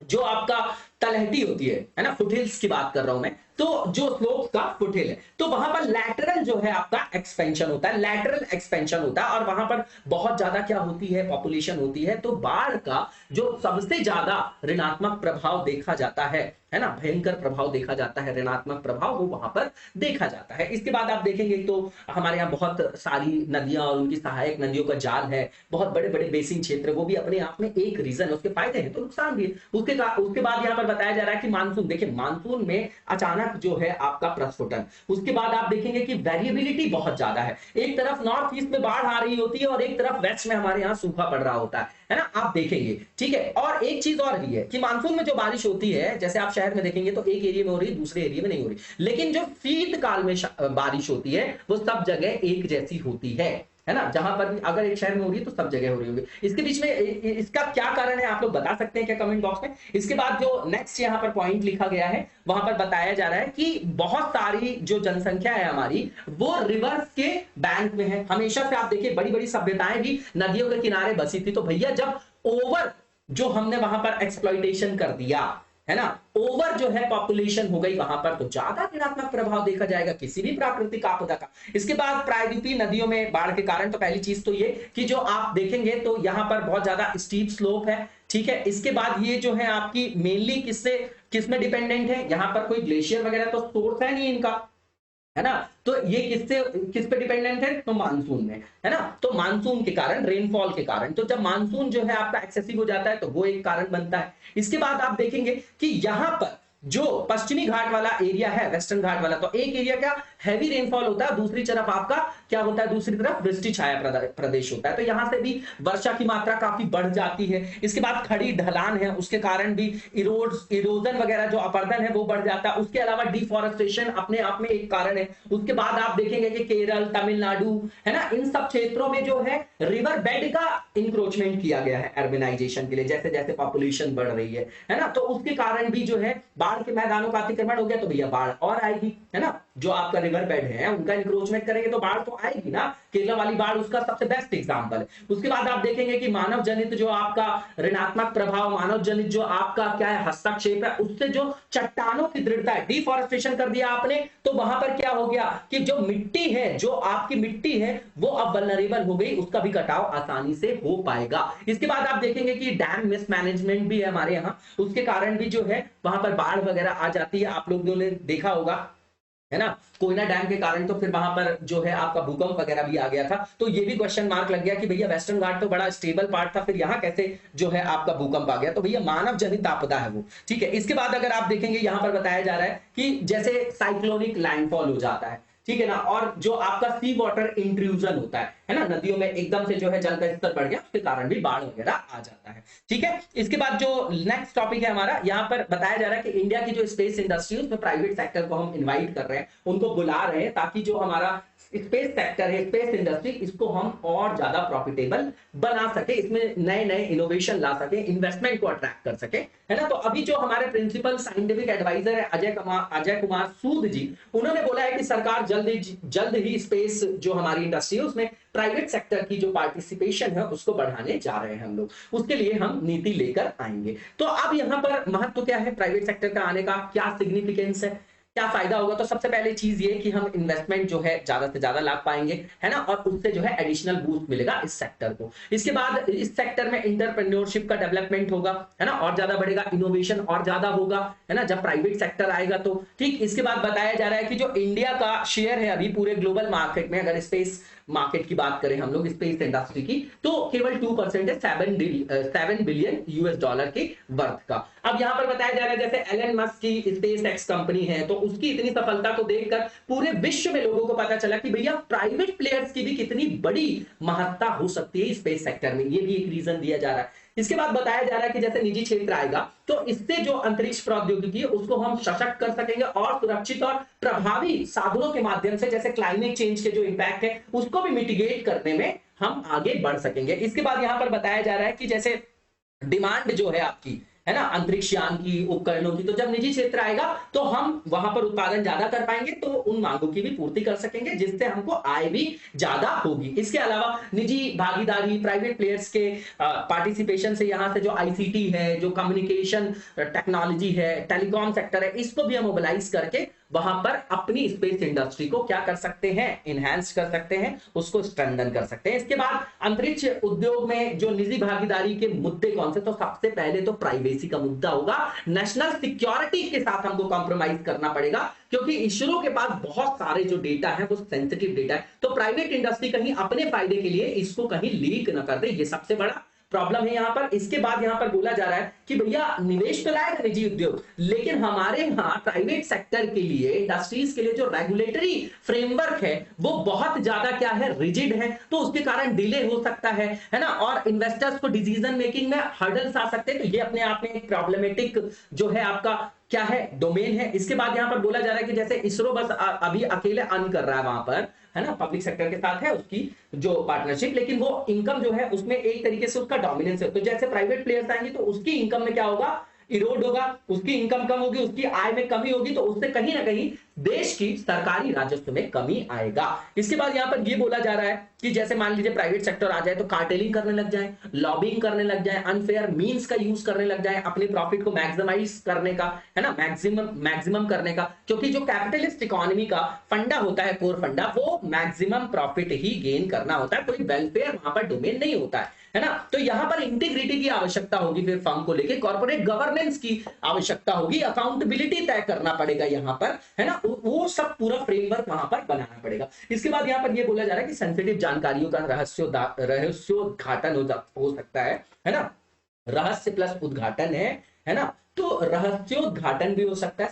S2: जो आपका तलहटी होती है ना, फुटहिल्स की बात कर रहा हूं मैं, तो जो स्लोप का फुटहिल है, तो वहां पर लैटरल जो है आपका एक्सपेंशन होता है, लैटरल एक्सपेंशन होता है, और वहां पर बहुत ज्यादा क्या होती है, पॉपुलेशन होती है। तो बाढ़ का जो सबसे ज्यादा ऋणात्मक प्रभाव देखा जाता है ना, भयंकर प्रभाव देखा जाता है, ऋणात्मक प्रभाव वो वहां पर देखा जाता है। इसके बाद आप देखेंगे तो हमारे यहाँ बहुत सारी नदियां और उनकी सहायक नदियों का जाल है, बहुत बड़े बड़े बेसिन क्षेत्र, वो भी अपने आप में एक रीजन है। उसके फायदे हैं तो नुकसान भी है। उसके बाद यहाँ पर बताया जा रहा है कि मानसून, देखिए मानसून में अचानक जो है आपका प्रस्फुटन, उसके बाद आप देखेंगे कि वेरिएबिलिटी बहुत ज्यादा है। एक तरफ नॉर्थ ईस्ट में बाढ़ आ रही होती है और एक तरफ वेस्ट में हमारे यहाँ सूखा पड़ रहा होता है ना, आप देखेंगे, ठीक है। और एक चीज और भी है कि मानसून में जो बारिश होती है, जैसे आप शहर में देखेंगे तो एक एरिया में हो रही है, दूसरे एरिया में नहीं हो रही, लेकिन जो शीतकाल में बारिश होती है वो सब जगह एक जैसी होती है ना। जहां पर भी अगर एक शहर में हो रही है तो सब जगह हो रही होगी। इसके बीच में इसका क्या कारण है, आप लोग बता सकते हैं क्या कमेंट बॉक्स में। इसके बाद जो नेक्स्ट यहाँ पर पॉइंट लिखा गया है, वहां पर बताया जा रहा है कि बहुत सारी जो जनसंख्या है हमारी, वो रिवर्स के बैंक में है। हमेशा से आप देखिए बड़ी बड़ी सभ्यताएं भी नदियों के किनारे बसी थी, तो भैया जब ओवर जो हमने वहां पर एक्सप्लॉइटेशन कर दिया है ना, ओवर जो है पॉपुलेशन हो गई वहां पर, तो ज्यादा ऋणात्मक प्रभाव देखा जाएगा किसी भी प्राकृतिक आपदा का। इसके बाद प्रायद्वीपीय नदियों में बाढ़ के कारण, तो पहली चीज तो ये कि जो आप देखेंगे तो यहां पर बहुत ज्यादा स्टीप स्लोप है, ठीक है। इसके बाद ये जो है आपकी मेनली किसमें डिपेंडेंट है, यहां पर कोई ग्लेशियर वगैरह तो सोर्स है नहीं इनका, है ना। तो ये किस पे डिपेंडेंट है, तो मानसून में, है ना। तो मानसून के कारण, रेनफॉल के कारण, तो जब मानसून जो है आपका एक्सेसिव हो जाता है तो वो एक कारण बनता है। इसके बाद आप देखेंगे कि यहां पर जो पश्चिमी घाट वाला एरिया है, वेस्टर्न घाट वाला, तो एक एरिया क्या हैवी रेनफॉल होता है, दूसरी तरफ आपका क्या होता है, दूसरी तरफ वृष्टि छाया प्रदेश होता है, तो यहां से भी वर्षा की मात्रा काफी बढ़ जाती है। इसके बाद खड़ी ढलान है, उसके कारण भी इरोजन वगैरह जो अपरदन है वो बढ़ जाता है। उसके अलावा डिफॉरेस्टेशन अपने आप में एक कारण है। उसके बाद आप देखेंगे कि केरल, तमिलनाडु है ना, इन सब क्षेत्रों में जो है रिवर बेड का इंक्रोचमेंट किया गया है अर्बनाइजेशन के लिए, जैसे जैसे पॉपुलेशन बढ़ रही है ना, तो उसके कारण भी जो है बाढ़ के मैदानों का अतिक्रमण हो गया, तो भैया बाढ़ और आएगी, है ना। जो आपका रिवर बेड है उनका इंक्रोचमेंट करेंगे तो बाढ़ तो आएगी ना। केरला वाली बाढ़ उसका सबसे बेस्ट एग्जांपल है। उसके बाद आप देखेंगे कि मानव जनित जो आपका ऋणात्मक प्रभाव, मानव जनित जो आपका क्या है हस्तक्षेप है, उससे जो चट्टानों की दृढ़ता है, डिफॉरेस्टेशन कर दिया आपने, तो वहां पर क्या हो गया कि जो मिट्टी है, जो आपकी मिट्टी है वो अब वल्नरेबल हो गई, उसका भी कटाव आसानी से हो पाएगा। इसके बाद आप देखेंगे कि डैम मिसमैनेजमेंट भी है हमारे यहाँ, उसके कारण भी जो है वहां पर बाढ़ वगैरह आ जाती है। आप लोगों ने देखा होगा, है ना, कोयना डैम के कारण तो फिर वहां पर जो है आपका भूकंप वगैरह भी आ गया था, तो ये भी क्वेश्चन मार्क लग गया कि भैया वेस्टर्न घाट तो बड़ा स्टेबल पार्ट था, फिर यहाँ कैसे जो है आपका भूकंप आ गया, तो भैया मानव जनित आपदा है वो, ठीक है। इसके बाद अगर आप देखेंगे यहाँ पर बताया जा रहा है कि जैसे साइक्लोनिक लैंडफॉल हो जाता है, ठीक है ना, और जो आपका सी वाटर इंट्रूजन होता है ना, नदियों में एकदम से जो है जल का स्तर बढ़ गया, उसके कारण भी बाढ़ वगैरह आ जाता है, ठीक है। इसके बाद जो नेक्स्ट टॉपिक है हमारा, यहाँ पर बताया जा रहा है कि इंडिया की जो स्पेस इंडस्ट्री है उसमें प्राइवेट सेक्टर को हम इनवाइट कर रहे हैं, उनको बुला रहे हैं, ताकि जो हमारा स्पेस सेक्टर है, स्पेस इंडस्ट्री, इसको हम और ज्यादा प्रॉफिटेबल बना सके, इसमें नए नए इनोवेशन ला सके, इन्वेस्टमेंट को अट्रैक्ट कर सके, है ना। तो अभी जो हमारे प्रिंसिपल साइंटिफिक एडवाइजर है अजय कुमार सूद जी, उन्होंने बोला है कि सरकार जल्द ही स्पेस जो हमारी इंडस्ट्री है उसमें प्राइवेट सेक्टर की जो पार्टिसिपेशन है उसको बढ़ाने जा रहे हैं हम लोग, उसके लिए हम नीति लेकर आएंगे। तो अब यहां पर महत्व क्या है प्राइवेट सेक्टर का आने का, क्या सिग्निफिकेंस है, क्या फायदा होगा, तो सबसे पहले चीज ये कि हम इन्वेस्टमेंट जो है ज्यादा से ज्यादा लाभ पाएंगे, है ना, और उससे जो है एडिशनल बूस्ट मिलेगा इस सेक्टर को। इसके बाद इस सेक्टर में इंटरप्रेन्योरशिप का डेवलपमेंट होगा, है ना, और ज्यादा बढ़ेगा, इनोवेशन और ज्यादा होगा, है ना, जब प्राइवेट सेक्टर आएगा तो, ठीक। इसके बाद बताया जा रहा है कि जो इंडिया का शेयर है अभी पूरे ग्लोबल मार्केट में, अगर स्पेस मार्केट की बात करें हम लोग, स्पेस इंडस्ट्री की, तो केवल 2% है, 7 बिलियन यूएस डॉलर के वर्थ का। अब यहां पर बताया जा रहा है जैसे एलन मस्क की स्पेस एक्स कंपनी है, तो उसकी इतनी सफलता को देखकर पूरे विश्व में लोगों को पता चला कि भैया प्राइवेट प्लेयर्स की भी कितनी बड़ी महत्ता हो सकती है स्पेस सेक्टर में, ये भी एक रीजन दिया जा रहा है। इसके बाद बताया जा रहा है कि जैसे निजी क्षेत्र आएगा तो इससे जो अंतरिक्ष प्रौद्योगिकी है उसको हम सशक्त कर सकेंगे, और सुरक्षित और प्रभावी साधनों के माध्यम से जैसे क्लाइमेट चेंज के जो इम्पैक्ट है उसको भी मिटिगेट करने में हम आगे बढ़ सकेंगे। इसके बाद यहां पर बताया जा रहा है कि जैसे डिमांड जो है आपकी, है ना, अंतरिक्ष यान की, उपकरणों की, तो जब निजी क्षेत्र आएगा तो हम वहां पर उत्पादन ज्यादा कर पाएंगे, तो उन मांगों की भी पूर्ति कर सकेंगे, जिससे हमको आय भी ज्यादा होगी। इसके अलावा निजी भागीदारी, प्राइवेट प्लेयर्स के पार्टिसिपेशन से यहाँ से जो आईसीटी है, जो कम्युनिकेशन टेक्नोलॉजी है, टेलीकॉम सेक्टर है, इसको भी हम मोबिलाइज करके वहां पर अपनी स्पेस इंडस्ट्री को क्या कर सकते हैं, इनहैंस कर सकते हैं, उसको स्ट्रेंथन कर सकते हैं। इसके बाद अंतरिक्ष उद्योग में जो निजी भागीदारी के मुद्दे कौन से, तो सबसे पहले तो प्राइवेसी का मुद्दा होगा, नेशनल सिक्योरिटी के साथ हमको कॉम्प्रोमाइज करना पड़ेगा, क्योंकि इसरो के पास बहुत सारे जो डेटा है वो सेंसिटिव डेटा है, तो प्राइवेट इंडस्ट्री कहीं अपने फायदे के लिए इसको कहीं लीक न कर दे, ये सबसे बड़ा प्रॉब्लम है यहाँ पर। इसके बाद यहाँ पर बोला जा रहा है कि भैया निवेश तो लाएगा निजी उद्योग, लेकिन हमारे यहाँ प्राइवेट सेक्टर के लिए, इंडस्ट्रीज के लिए जो रेगुलेटरी फ्रेमवर्क है वो बहुत ज्यादा क्या है, रिजिड है, तो उसके कारण डिले हो सकता है ना, और इन्वेस्टर्स को डिसीजन मेकिंग में हर्डल्स आ सकते हैं, तो ये अपने आप में एक प्रॉब्लमेटिक जो है आपका क्या है, डोमेन है। इसके बाद यहां पर बोला जा रहा है कि जैसे इसरो बस अभी अकेले अर्न कर रहा है वहां पर, है ना, पब्लिक सेक्टर के साथ है उसकी जो पार्टनरशिप, लेकिन वो इनकम जो है उसमें एक तरीके से उसका डोमिनेंस है, तो जैसे प्राइवेट प्लेयर्स आएंगे तो उसकी इनकम में क्या होगा, इरोड होगा, उसकी इनकम कम होगी, उसकी आय में कमी होगी, तो उससे कहीं ना कहीं देश की सरकारी राजस्व में कमी आएगा। इसके बाद यहां पर यह बोला जा रहा है कि जैसे मान लीजिए प्राइवेट सेक्टर आ जाए तो कार्टेलिंग करने लग जाए, लॉबिंग करने लग जाए, अनफेयर मीन्स का यूज करने लग जाए, अपने प्रॉफिट को मैक्सिमाइज करने का, है ना, मैक्सिमम करने का, क्योंकि जो कैपिटलिस्ट इकोनॉमी का फंडा होता है, कोर फंडा, वो मैक्सिमम प्रॉफिट ही गेन करना होता है, कोई वेलफेयर वहां पर डोमेन नहीं होता है ना। तो यहां पर इंटीग्रिटी की आवश्यकता होगी, फिर फर्म को लेके कॉर्पोरेट गवर्नेंस की आवश्यकता होगी, अकाउंटेबिलिटी तय करना पड़ेगा यहां पर, है ना, वो सब पूरा फ्रेमवर्क वहां पर बनाना पड़ेगा। इसके बाद यहां पर ये बोला जा रहा है कि सेंसिटिव जानकारियों का रहस्योद्घाटन हो सकता है ना, रहस्य प्लस उद्घाटन है है ना। तो रहस्योद्घाटन भी हो सकता है,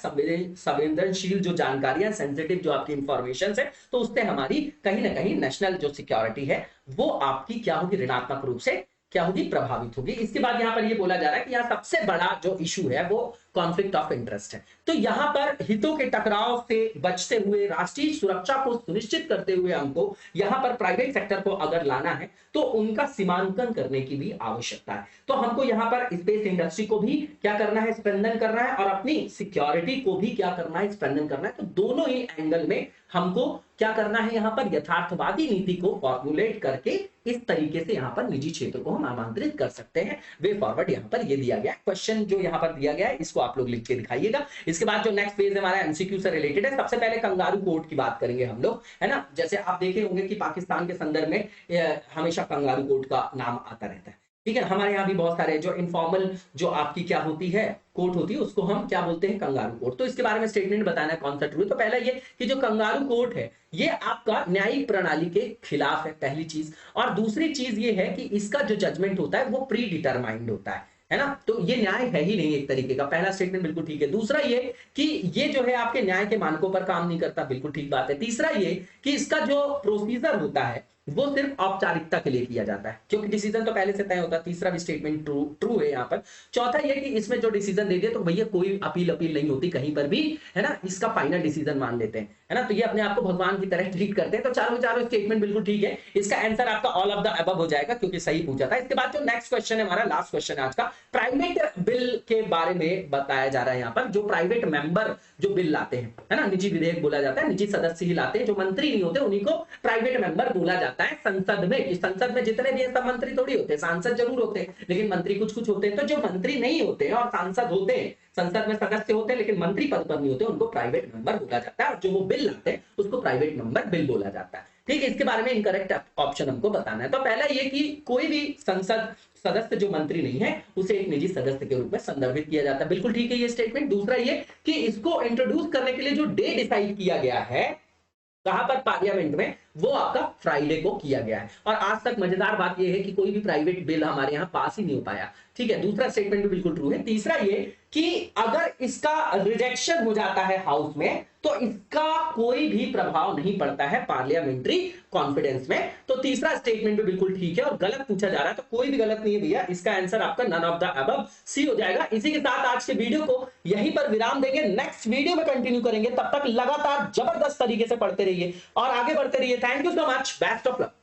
S2: संवेदनशील जो जानकारियां, सेंसिटिव जो आपकी इंफॉर्मेशन है, तो उससे हमारी कहीं ना कहीं नेशनल जो सिक्योरिटी है वो आपकी क्या होगी, ऋणात्मक रूप से क्या होगी, प्रभावित होगी। इसके बाद यहां पर ये बोला जा रहा है कि यहां सबसे बड़ा जो इशू है वो कॉन्फ्लिक्ट ऑफ इंटरेस्ट है। तो यहां पर हितों के टकराव से बचते हुए, राष्ट्रीय सुरक्षा को सुनिश्चित करते हुए हमको यहां पर प्राइवेट सेक्टर को अगर लाना है तो उनका सीमांकन करने की भी आवश्यकता है। तो हमको यहां पर स्पेस इंडस्ट्री को भी क्या करना है, स्ट्रेंथन करना है, और अपनी सिक्योरिटी को भी क्या करना है, स्ट्रेंथन करना है। तो दोनों ही एंगल में हमको क्या करना है, यहां पर यथार्थवादी नीति को फॉर्मुलेट करके इस तरीके से यहां पर निजी क्षेत्र को हम आमंत्रित कर सकते हैं। वे फॉरवर्ड यहां पर ये दिया गया है, क्वेश्चन जो यहां पर दिया गया है इसको आप लोग लिख के दिखाइएगा। इसके बाद जो नेक्स्ट पेज हमारा एमसीक्यू से रिलेटेड है, सबसे पहले कंगारू कोर्ट की बात करेंगे हम लोग, है ना। जैसे आप देखे होंगे कि पाकिस्तान के संदर्भ में हमेशा कंगारू कोर्ट का नाम आता रहता है, ठीक है। हमारे यहाँ भी बहुत सारे जो इनफॉर्मल जो आपकी क्या होती है, कोर्ट होती है, उसको हम क्या बोलते हैं, कंगारू कोर्ट। तो इसके बारे में स्टेटमेंट बताना है कौन सा ट्रू है। तो पहला ये कि जो कंगारू कोर्ट है ये आपका न्यायिक प्रणाली के खिलाफ है, पहली चीज। और दूसरी चीज ये है कि इसका जो जजमेंट होता है वो प्री डिटरमाइंड होता है ना। तो ये न्याय है ही नहीं एक तरीके का, पहला स्टेटमेंट बिल्कुल ठीक है। दूसरा ये कि ये जो है आपके न्याय के मानकों पर काम नहीं करता, बिल्कुल ठीक बात है। तीसरा ये कि इसका जो प्रोसीजर होता है वो सिर्फ औपचारिकता के लिए किया जाता है, क्योंकि डिसीजन तो पहले से तय होता है। तीसरा भी स्टेटमेंट ट्रू है यहाँ पर। चौथा ये कि इसमें जो डिसीजन दे दिया तो भैया कोई अपील नहीं होती कहीं पर भी, है ना, इसका फाइनल डिसीजन मान लेते हैं, है ना। तो ये अपने आप को भगवान की तरह ट्रीट करते हैं। तो चारों स्टेटमेंट बिल्कुल ठीक है। इसका आंसर आपका ऑल ऑफ द अबव हो जाएगा, क्योंकि सही पूछा था। इसके बाद जो नेक्स्ट क्वेश्चन है हमारा, लास्ट क्वेश्चन है आज का, प्राइवेट बिल के बारे में बताया जा रहा है यहाँ पर। जो प्राइवेट मेंबर जो बिल लाते हैं, है ना, निजी विधेयक बोला जाता है, निजी सदस्य ही लाते हैं, जो मंत्री नहीं होते उन्हीं को प्राइवेट मेंबर बोला जाता है संसद में। कि संसद में जितने भी सब मंत्री थोड़ी होते हैं, सांसद जरूर होते हैं लेकिन मंत्री कुछ होते हैं। तो जो मंत्री नहीं होते हैं और सांसद होते हैं, संसद में सदस्य होते हैं लेकिन मंत्री पद पर नहीं होते, उनको प्राइवेट मेंबर बोला जाता है। और जो वो बिल लाते हैं उसको प्राइवेट मेंबर बिल बोला जाता है, ठीक है। इसके बारे में इनकरेक्ट ऑप्शन हमको बताना है। तो पहला ये कि कोई भी संसद सदस्य जो मंत्री नहीं है उसे एक निजी सदस्य के रूप में संदर्भित किया जाता है, बिल्कुल ठीक है ये स्टेटमेंट। दूसरा ये कि इसको इंट्रोड्यूस करने के लिए जो डे डिसाइड किया गया है कहां पर, पार्लियामेंट में, वो आपका फ्राइडे को किया गया है। और आज तक मजेदार बात यह है कि कोई भी प्राइवेट बिल हमारे यहां पास ही नहीं हो पाया, ठीक है। दूसरा स्टेटमेंट भी बिल्कुल ट्रू है। तीसरा ये कि अगर इसका रिजेक्शन हो जाता है हाउस में तो इसका कोई भी प्रभाव नहीं पड़ता है पार्लियामेंट्री कॉन्फिडेंस में। तो तीसरा स्टेटमेंट भी बिल्कुल ठीक है। और गलत पूछा जा रहा है तो कोई भी गलत नहीं है भैया, इसका आंसर आपका none of the above sea हो जाएगा। इसी के साथ आज के वीडियो को यहीं पर विराम देंगे, नेक्स्ट वीडियो में कंटिन्यू करेंगे। तब तक लगातार जबरदस्त तरीके से पढ़ते रहिए और आगे बढ़ते रहिए। Thank you so much, best of luck.